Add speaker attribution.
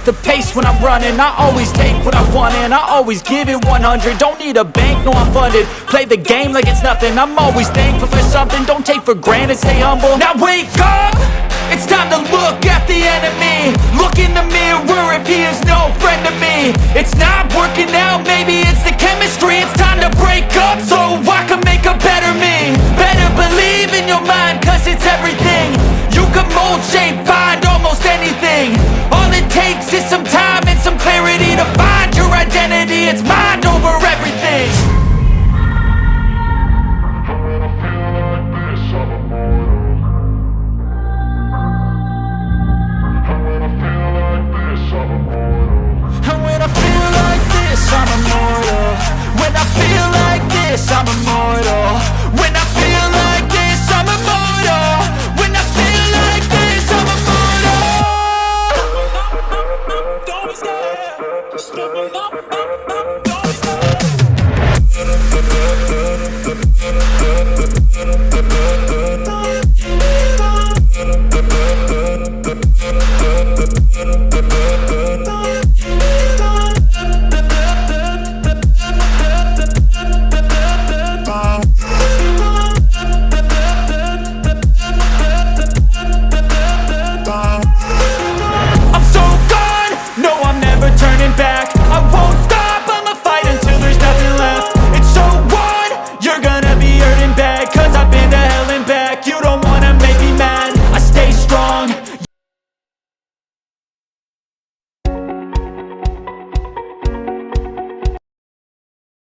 Speaker 1: the pace when I'm running. I always take what I want and I always give it 100. Don't need a bank, no I'm funded. Play the game like it's nothing. I'm always thankful for something. Don't take for granted, stay humble. Now wake up, it's time to look at the enemy. Look in the mirror if he is no friend to me. It's not working out, maybe it's the chemistry. It's time to break up so I can make a better me. Better believe in your mind, cause it's everything. You can mold, shape, find almost anything. All it takes is some time and some clarity to find your identity. It's mind over everything. And when I feel like this, I'm immortal. When I feel like this, I'm immortal. When I feel like this, I'm immortal. When I feel like this, I'm immortal. Don't be scared. Just step it up.